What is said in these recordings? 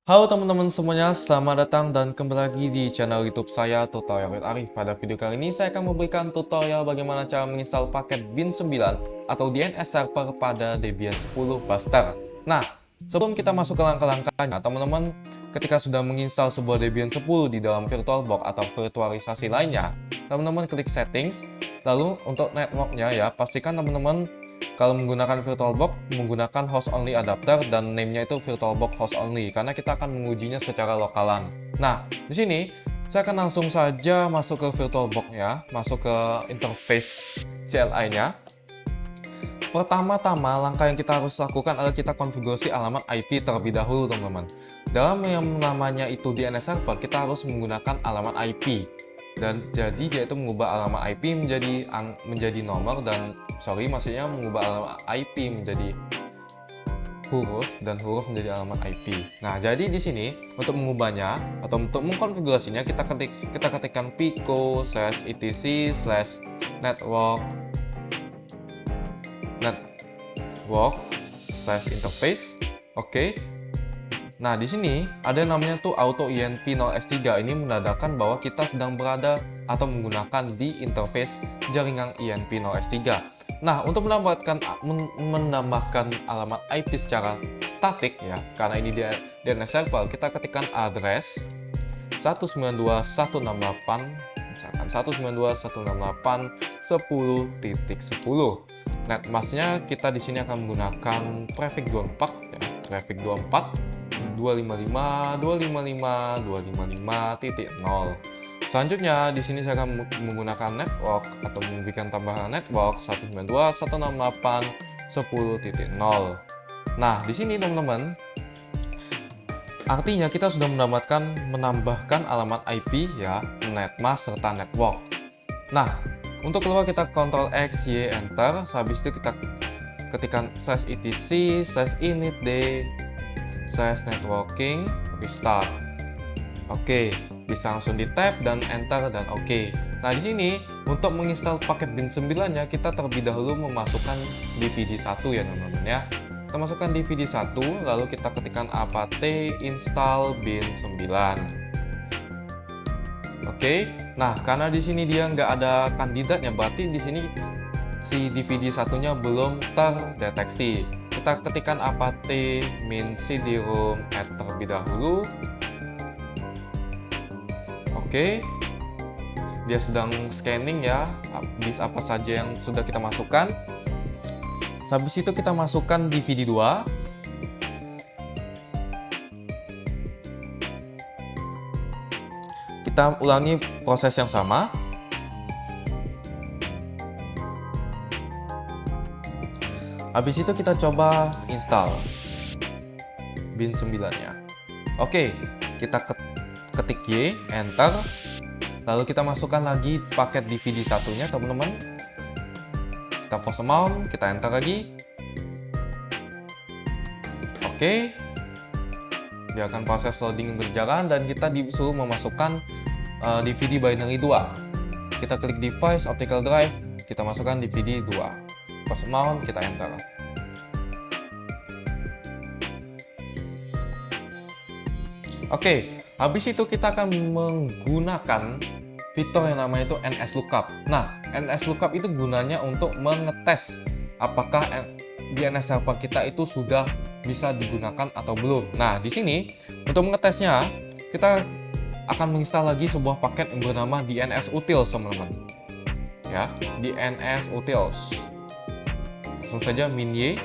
Halo teman-teman semuanya, selamat datang dan kembali lagi di channel YouTube saya, Tutorial with Arif. Pada video kali ini saya akan memberikan tutorial bagaimana cara menginstal paket Bin 9 atau DNS server pada Debian 10 Buster. Nah, sebelum kita masuk ke langkah-langkahnya, teman-teman ketika sudah menginstal sebuah Debian 10 di dalam VirtualBox atau virtualisasi lainnya, teman-teman klik settings, lalu untuk networknya ya, pastikan teman-teman kalau menggunakan VirtualBox, menggunakan host only adapter dan name-nya itu VirtualBox host only karena kita akan mengujinya secara lokalan. Nah, di sini saya akan langsung saja masuk ke VirtualBox ya, masuk ke interface CLI-nya. Pertama-tama, langkah yang kita harus lakukan adalah kita konfigurasi alamat IP terlebih dahulu, teman-teman. Dalam yang namanya itu DNS server, kita harus menggunakan alamat IP. Dan jadi dia itu mengubah alamat IP menjadi nomor dan maksudnya mengubah alamat IP menjadi huruf dan huruf menjadi alamat IP. Nah, jadi di sini untuk mengubahnya atau untuk mengkonfigurasinya kita ketikkan pico/etc/network/interface. Oke. Nah, di sini ada namanya tuh auto INP 0S3. Ini menandakan bahwa kita sedang berada atau menggunakan di interface jaringan INP 0S3. Nah, untuk menambahkan alamat IP secara statik ya, karena ini dia DNS server, kita ketikkan address 192.168, misalkan 192.168.10.10. Netmasknya kita di sini akan menggunakan prefix 24 ya, prefix 24 255.255.255.0. Selanjutnya di sini saya akan menggunakan network atau memberikan tambahan network 192.168.10.0. Nah, di sini teman-teman, artinya kita sudah menambahkan alamat IP ya, netmask serta network. Nah, untuk keluar kita Ctrl X, Y, Enter. Habis itu kita ketikkan /etc/initd/networking restart. Oke, bisa langsung di tab dan enter dan oke. Nah, di sini untuk menginstal paket bin 9-nya kita terlebih dahulu memasukkan DVD1 ya teman-teman ya. Kita masukkan DVD1 lalu kita ketikkan apt install bin 9. Oke. Nah, karena di sini dia nggak ada kandidatnya, berarti di sini si DVD1-nya belum terdeteksi. Kita ketikkan apt min cd-rom add terlebih dahulu. Oke, dia sedang scanning ya, disk apa saja yang sudah kita masukkan. Habis itu kita masukkan DVD 2. Kita ulangi proses yang sama. Habis itu kita coba install bin 9-nya. Oke, kita ketik Y, enter. Lalu kita masukkan lagi paket DVD satunya, teman-teman. Kita force mount, kita enter lagi. Oke. Biarkan proses loading berjalan dan kita disuruh memasukkan DVD binary 2. Kita klik device, optical drive, kita masukkan DVD 2. Force mount, kita enter. Oke, habis itu kita akan menggunakan fitur yang namanya itu NSLOOKUP. Nah, NSLOOKUP itu gunanya untuk mengetes apakah DNS server kita itu sudah bisa digunakan atau belum. Nah, di sini untuk mengetesnya kita akan menginstal lagi sebuah paket yang bernama DNSUtils, teman-teman. Ya, DNSUtils. Langsung saja min Y.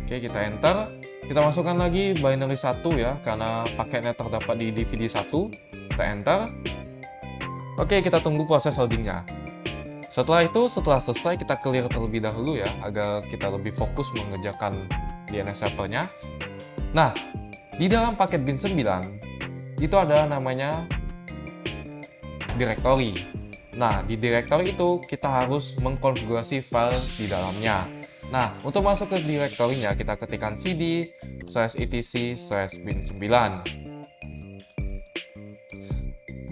Oke, kita enter. Kita masukkan lagi binary 1 ya, karena paketnya terdapat di DVD 1. Kita enter. Oke, kita tunggu proses loadingnya. Setelah itu, setelah selesai, kita clear terlebih dahulu ya, agar kita lebih fokus mengerjakan DNS servernya. Nah, di dalam paket bin 9, itu ada namanya directory. Nah, di directory itu kita harus mengkonfigurasi file di dalamnya. Nah, untuk masuk ke directory-nya, kita ketikkan cd/etc/bin9.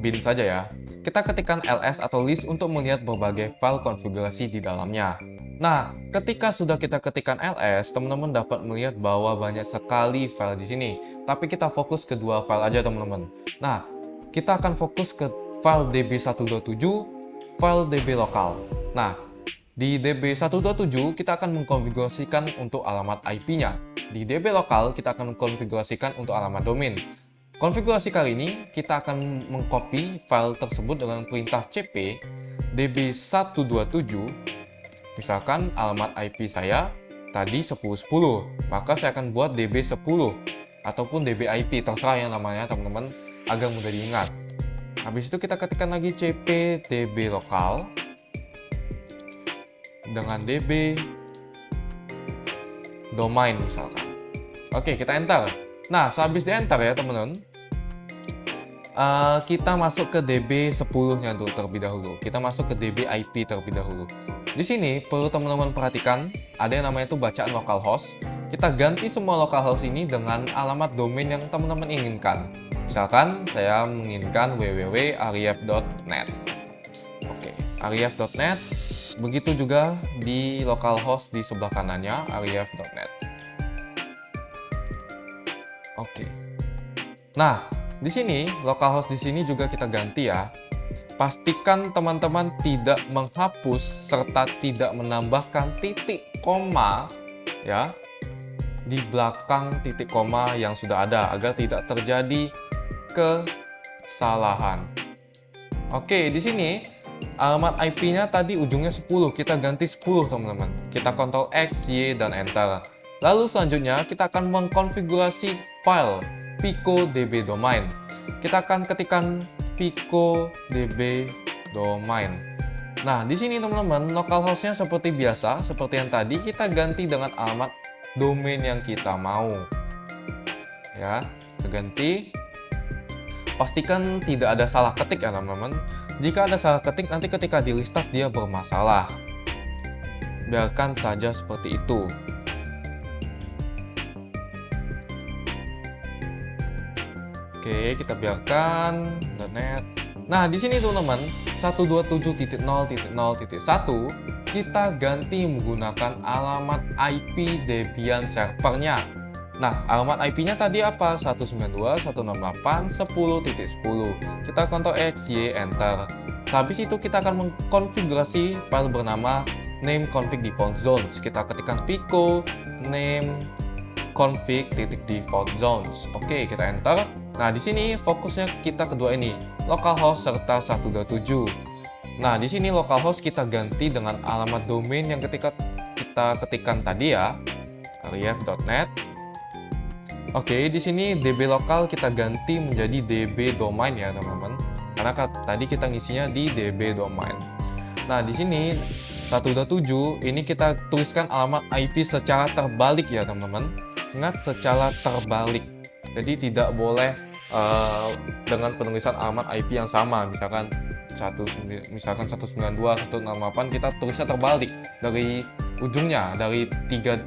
Bin saja ya. Kita ketikkan ls atau list untuk melihat berbagai file konfigurasi di dalamnya. Nah, ketika sudah kita ketikkan ls, teman-teman dapat melihat bahwa banyak sekali file di sini. Tapi kita fokus ke dua file aja, teman-teman. Nah, kita akan fokus ke file db127, file db lokal. Nah, di db127 kita akan mengkonfigurasikan untuk alamat IP-nya. Di db lokal kita akan mengkonfigurasikan untuk alamat domain. Konfigurasi kali ini kita akan mengcopy file tersebut dengan perintah cp db127. Misalkan alamat IP saya tadi 1010, maka saya akan buat db10 ataupun dbIP, terserah yang namanya teman-teman, agar mudah diingat. Habis itu kita ketikkan lagi cp db lokal dengan db domain misalkan. Oke, kita enter. Nah, sehabis di enter ya teman-teman, kita masuk ke db10-nya dulu terlebih dahulu. Kita masuk ke dbIP terlebih dahulu. Di sini perlu teman-teman perhatikan ada yang namanya itu bacaan localhost. Kita ganti semua localhost ini dengan alamat domain yang teman-teman inginkan. Misalkan saya menginginkan www.arief.net. Oke, arief.net. Begitu juga di localhost di sebelah kanannya arief.net. Oke. Nah, di sini localhost di sini juga kita ganti ya. Pastikan teman-teman tidak menghapus serta tidak menambahkan titik koma ya di belakang titik koma yang sudah ada agar tidak terjadi kesalahan. Oke, di sini alamat IP-nya tadi ujungnya 10, kita ganti 10 teman-teman. Kita Ctrl X, Y, dan Enter. Lalu selanjutnya kita akan mengkonfigurasi file pico db domain. Kita akan ketikkan pico db domain. Nah, di sini teman-teman, localhost-nya seperti biasa, seperti yang tadi kita ganti dengan alamat domain yang kita mau. Ya, kita ganti. Pastikan tidak ada salah ketik ya teman-teman. Jika ada salah ketik, nanti ketika di restart dia bermasalah. Biarkan saja seperti itu. Oke, kita biarkan .net. Nah, di sini teman-teman, 127.0.0.1 kita ganti menggunakan alamat IP Debian servernya. Nah, alamat IP-nya tadi apa? 192.168.10.10. Kita Ctrl X, Y, Enter. Habis itu kita akan mengkonfigurasi file bernama name config default zones. Kita ketikkan pico name config.default zones. Oke, kita enter. Nah, di sini fokusnya kita kedua ini, localhost serta 127. Nah, di sini localhost kita ganti dengan alamat domain yang ketika kita ketikkan tadi ya, arief.net. Oke, di sini db lokal kita ganti menjadi db domain ya, teman-teman. Karena tadi kita ngisinya di db domain. Nah, di sini 127 ini kita tuliskan alamat IP secara terbalik ya, teman-teman. Ingat, secara terbalik. Jadi tidak boleh dengan penulisan alamat IP yang sama. Misalkan 192.168 kita tulisnya terbalik dari ujungnya, dari tiga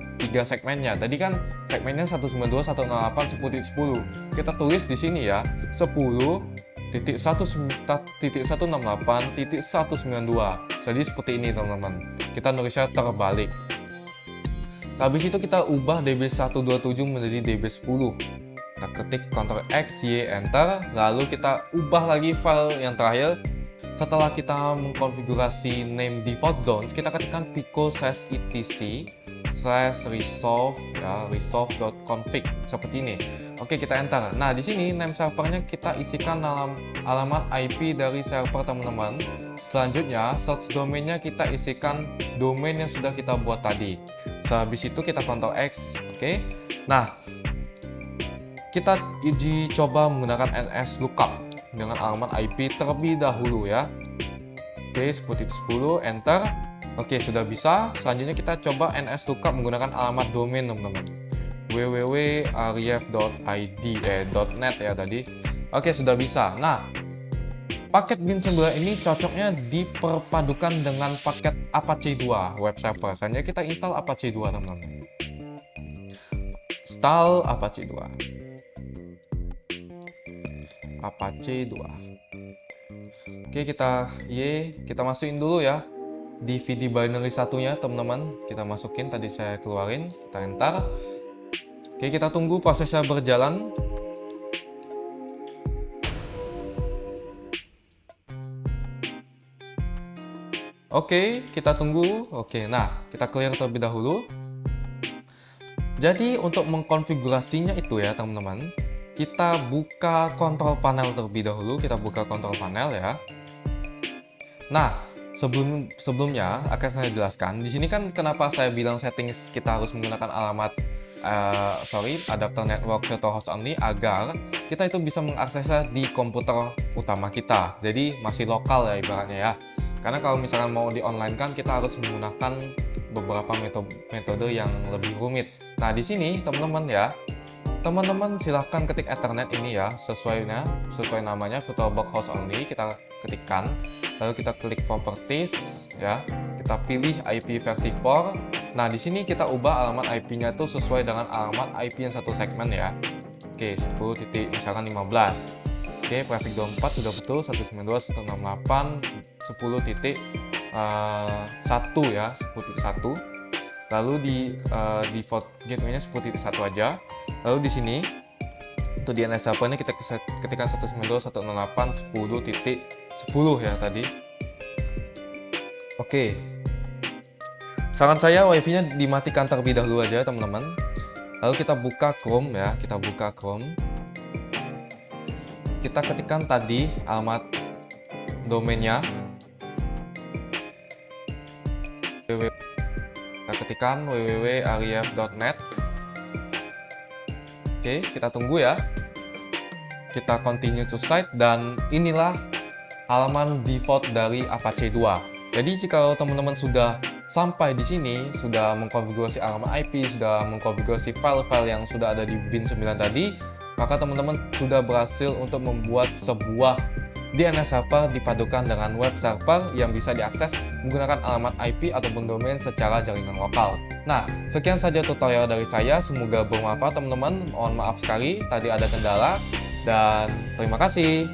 segmennya. Tadi kan segmennya 192.168.10.10. Kita tulis di sini ya 10.168.192. Jadi seperti ini teman-teman. Kita nulisnya terbalik. Habis itu kita ubah db127 menjadi db10. Kita ketik Ctrl X, Y, Enter. Lalu kita ubah lagi file yang terakhir. Setelah kita mengkonfigurasi name default zones, kita ketikkan pico/etc/resolve ya, resolve.config seperti ini. Oke, kita enter. Nah, di sini name servernya kita isikan dalam alamat IP dari server teman-teman. Selanjutnya, source domainnya kita isikan domain yang sudah kita buat tadi. Habis itu kita Ctrl X. Oke. Nah, kita uji coba menggunakan ns lookup dengan alamat IP terlebih dahulu ya. Oke, 10.10, enter. Oke, sudah bisa. Selanjutnya kita coba ns lookup menggunakan alamat domain teman-teman. www.arief.id.net ya tadi. Oke, sudah bisa. Nah, paket bin9 ini cocoknya diperpadukan dengan paket Apache 2 web server. Selanjutnya kita install Apache 2 teman-teman. Install Apache 2. Apache 2. Oke, kita masukin dulu ya. DVD binary satunya teman-teman, kita masukin, tadi saya keluarin, kita enter. Oke, kita tunggu prosesnya berjalan. Oke, kita tunggu. Oke, nah kita clear terlebih dahulu. Jadi untuk mengkonfigurasinya itu ya teman-teman, kita buka kontrol panel terlebih dahulu. Kita buka kontrol panel ya. Nah, sebelumnya akan saya jelaskan. Di sini kan kenapa saya bilang settings kita harus menggunakan alamat adapter network virtual host only, agar kita itu bisa mengaksesnya di komputer utama kita. Jadi masih lokal ya ibaratnya ya. Karena kalau misalkan mau di online kan kita harus menggunakan beberapa metode yang lebih rumit. Nah, di sini teman-teman ya, teman-teman silahkan ketik Ethernet ini ya, sesuai namanya VirtualBox host only, kita ketikkan, lalu kita klik properties ya, kita pilih IP versi 4. Nah, di sini kita ubah alamat IP-nya itu sesuai dengan alamat IP yang satu segmen ya. Oke, 10 misalkan 15. Oke, prefix 24 sudah betul, 192.168 10.1 ya, 10.1. Lalu di default gateway-nya 10.1 aja. Lalu di sini untuk DNS server ini kita ketikkan 192.168.10.10 ya tadi. Oke. Saran saya WiFi-nya dimatikan terlebih dahulu aja teman-teman. Lalu kita buka Chrome ya, kita buka Chrome. Kita ketikkan tadi alamat domainnya. Kita ketikkan www.arief.net. Oke, kita tunggu ya. Kita continue to site, dan inilah halaman default dari Apache 2. Jadi jika teman-teman sudah sampai di sini, sudah mengkonfigurasi alamat IP, sudah mengkonfigurasi file-file yang sudah ada di bin 9 tadi, maka teman-teman sudah berhasil untuk membuat sebuah DNS server dipadukan dengan web server yang bisa diakses menggunakan alamat IP ataupun domain secara jaringan lokal. Nah, sekian saja tutorial dari saya. Semoga bermanfaat teman-teman. Mohon maaf sekali tadi ada kendala, dan terima kasih.